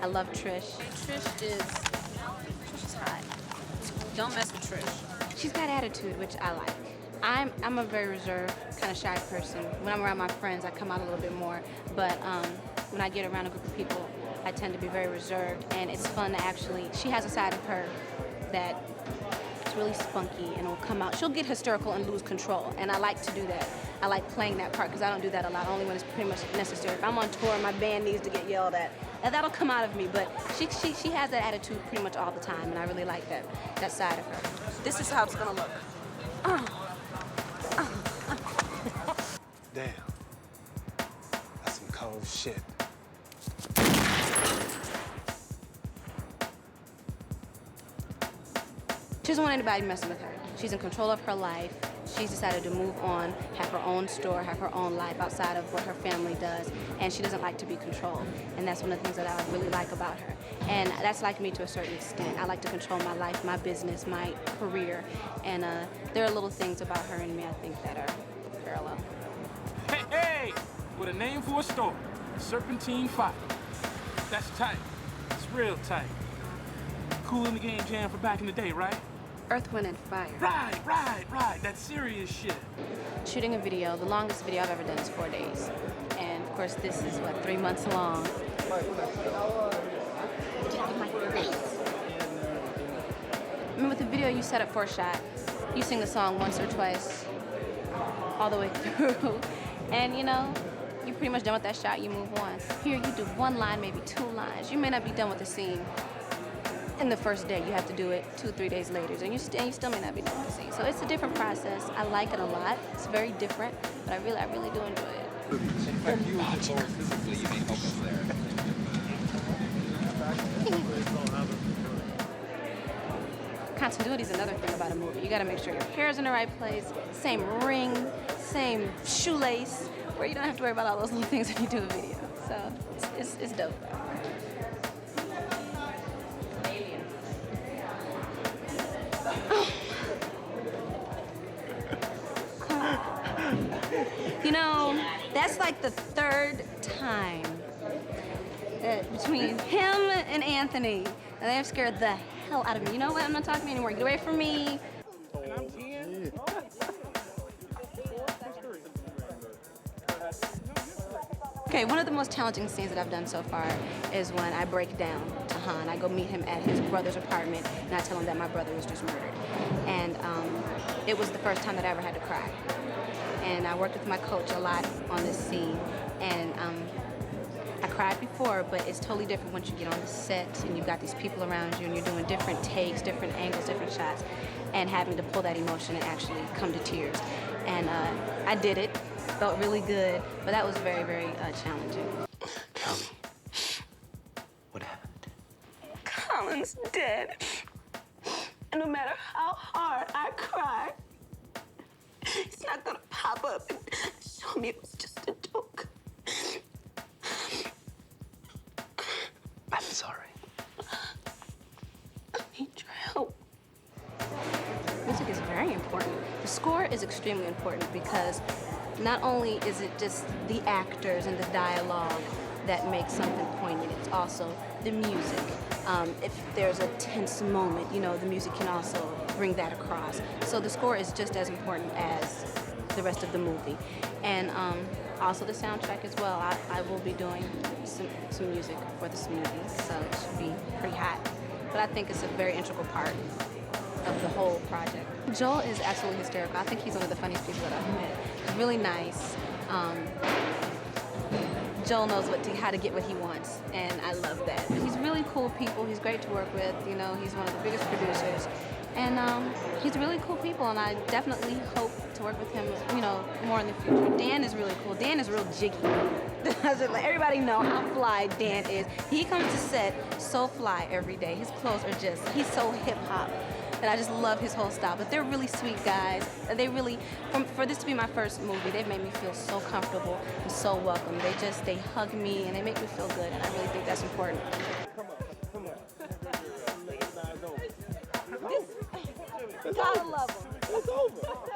I love Trish. Trish is hot. Don't mess with Trish. She's got attitude, which I like. I'm a very reserved, kind of shy person. When I'm around my friends, I come out a little bit more. But when I get around a group of people, I tend to be very reserved. And it's fun to actually, she has a side of her that is really spunky and will come out. She'll get hysterical and lose control. And I like to do that. I like playing that part because I don't do that a lot, only when it's pretty much necessary. If I'm on tour and my band needs to get yelled at, that'll come out of me. But she has that attitude pretty much all the time, and I really like that side of her. This is how it's gonna look. Damn. That's some cold shit. She doesn't want anybody messing with her. She's in control of her life. She's decided to move on, have her own store, have her own life outside of what her family does, and she doesn't like to be controlled. And that's one of the things that I really like about her. And that's like me to a certain extent. I like to control my life, my business, my career, and there are little things about her and me I think that are parallel. Hey! With a name for a store, Serpentine Fire. That's tight. It's real tight. Cool in the game jam for back in the day, right? Earth, Wind, and Fire. Right. That serious shit. Shooting a video, the longest video I've ever done is 4 days. And of course, this is, what, 3 months long. I mean, with the video, you set up for a shot. You sing the song once or twice, all the way through. And, you know, you're pretty much done with that shot, you move on. Here, you do 1 line, maybe 2 lines. You may not be done with the scene in the first day. You have to do it 2 or 3 days later, and you still may not be done with the scene. So it's a different process. I like it a lot. It's very different, but I really do enjoy it. In fact, you as a physically, you may help us there. Continuity is another thing about a movie. You got to make sure your hair's in the right place, same ring, same shoelace, where you don't have to worry about all those little things when you do a video. So it's dope. You know, that's like the 3rd time between him and Anthony. And they have scared the hell out of me. You know what? I'm not talking to you anymore. Get away from me. Okay, one of the most challenging scenes that I've done so far is when I break down to Han. I go meet him at his brother's apartment, and I tell him that my brother was just murdered. And it was the first time that I ever had to cry. And I worked with my coach a lot on this scene, and I cried before, but it's totally different once you get on the set and you've got these people around you and you're doing different takes, different angles, different shots, and having to pull that emotion and actually come to tears. And I did it, felt really good, but that was very challenging. Tell me, what happened? Colin's dead. And no matter how hard I cry, he's not gonna pop up and show me it was just a joke. I'm sorry. I need your help. Music is very important. The score is extremely important because not only is it just the actors and the dialogue that make something poignant, it's also the music. If there's a tense moment, you know, the music can also bring that across. So the score is just as important as the rest of the movie. And also the soundtrack as well. I will be doing some music for this movie, so it should be pretty hot. But I think it's a very integral part of the whole project. Joel is absolutely hysterical. I think he's one of the funniest people that I've met. He's really nice. Joel knows how to get what he wants, and I love that. He's really cool people. He's great to work with. You know, he's one of the biggest producers, and he's really cool people. And I definitely hope to work with him, you know, more in the future. Dan is really cool. Dan is real jiggy. Let everybody know how fly Dan is. He comes to set so fly every day. His clothes are he's so hip hop. And I just love his whole style. But they're really sweet guys. They really, for this to be my first movie, they've made me feel so comfortable and so welcome. They hug me and they make me feel good, and I really think that's important. Come on. Gotta love them. It's over.